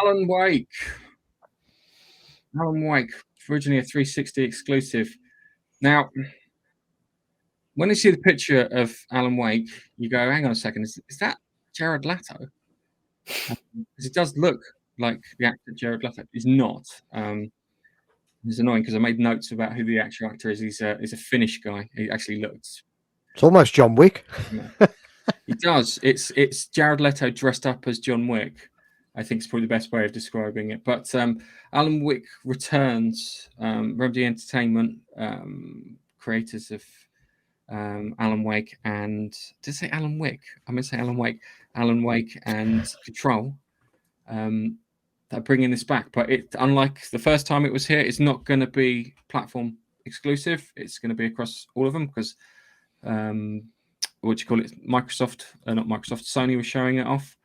Alan Wake. Alan Wake, originally a 360 exclusive. Now, when you see the picture of Alan Wake, you go, hang on a second, is that Jared Leto? Because it does look like the actor Jared Leto. He's not. It's annoying because I made notes about who the actual actor is. He's a Finnish guy. He actually looks. It's almost John Wick. He does. It's Jared Leto dressed up as John Wick. I think it's probably the best way of describing it. But Alan Wake returns. Remedy Entertainment, creators of Alan Wake and did I say Alan Wake? I meant to say Alan Wake. Alan Wake and Control. They're bringing this back, but it, unlike the first time it was here, it's not going to be platform exclusive. It's going to be across all of them because what do you call it? Microsoft, not Microsoft. Sony was showing it off.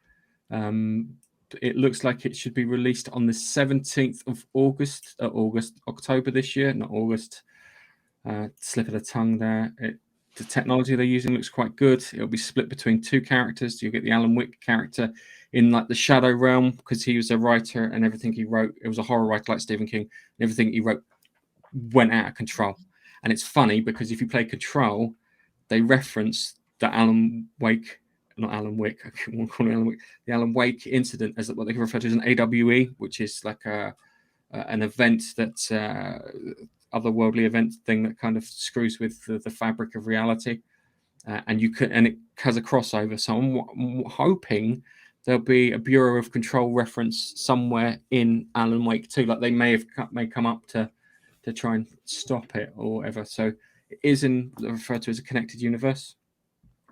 It looks like it should be released on the 17th of October this year, not August. Slip of the tongue there. The technology they're using looks quite good. It'll be split between two characters. You'll get the Alan Wake character in like the shadow realm because he was a writer and everything he wrote, it was a horror writer like Stephen King. Everything he wrote went out of control. And it's funny because if you play Control, they reference the Alan Wake, not Alan Wake, I won't call it Alan Wake, the Alan Wake incident as what they can refer to as an AWE, which is like an event that otherworldly event thing that kind of screws with the fabric of reality, and it has a crossover. So I'm hoping there'll be a Bureau of Control reference somewhere in Alan Wake 2, like they may come up to try and stop it or whatever. So it is referred to as a connected universe.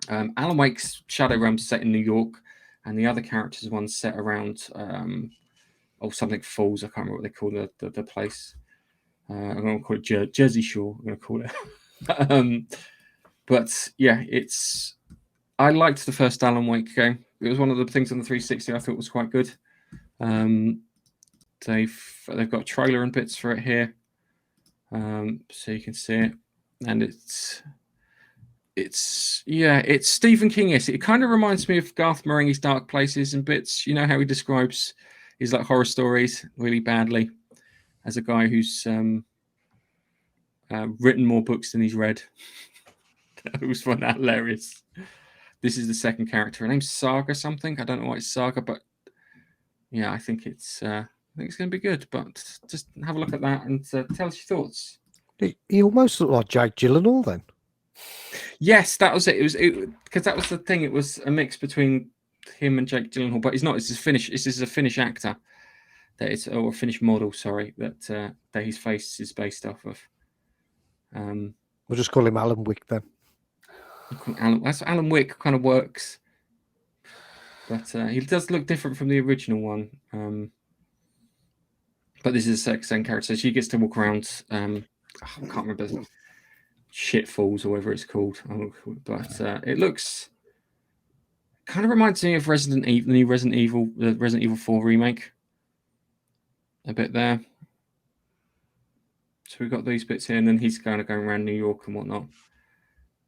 Alan Wake's Shadow Realm set in New York, and the other characters one's set around something Falls. I can't remember what they call the place. I'm going to call it Jersey Shore. I'm going to call it. But yeah, I liked the first Alan Wake game. It was one of the things on the 360 I thought was quite good. They've got a trailer and bits for it here, so you can see it, and it's Stephen King-ish. It kind of reminds me of Garth Marenghi's Dark Places and bits. You know how he describes his like horror stories really badly, as a guy who's written more books than he's read. I always find that hilarious. This is the second character. Her name's Saga something. I don't know why it's Saga, but yeah, I think it's going to be good. But just have a look at that and tell us your thoughts. He almost looked like Jake Gyllenhaal then. Yes, that was it. It was because that was the thing. It was a mix between him and Jake Gyllenhaal, but he's not. This is a Finnish actor. Or a Finnish model. Sorry, that his face is based off of. We'll just call him Alan Wake then. Alan Wake kind of works, but he does look different from the original one. But this is a second character, so she gets to walk around. I can't remember Shitfalls or whatever it's called, but it looks kind of reminds me of the new Resident Evil, the Resident Evil 4 remake. A bit there. So we've got these bits here, and then he's kind of going around New York and whatnot.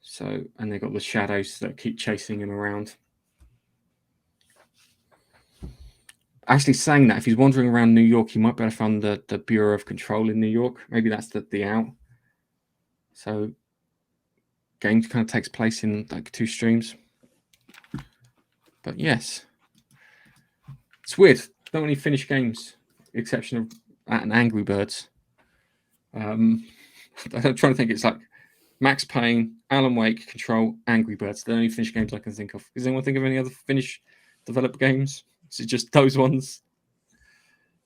So, and they've got the shadows that keep chasing him around. Actually, saying that, if he's wandering around New York, he might be able to find the Bureau of Control in New York. Maybe that's the out. So, game kind of takes place in like two streams. But yes, it's weird. Not many Finnish games, exception of Angry Birds. I'm trying to think. It's like Max Payne, Alan Wake, Control, Angry Birds. They're the only Finnish games I can think of. Does anyone think of any other Finnish developed games? Is it just those ones?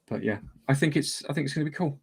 But yeah, I think it's going to be cool.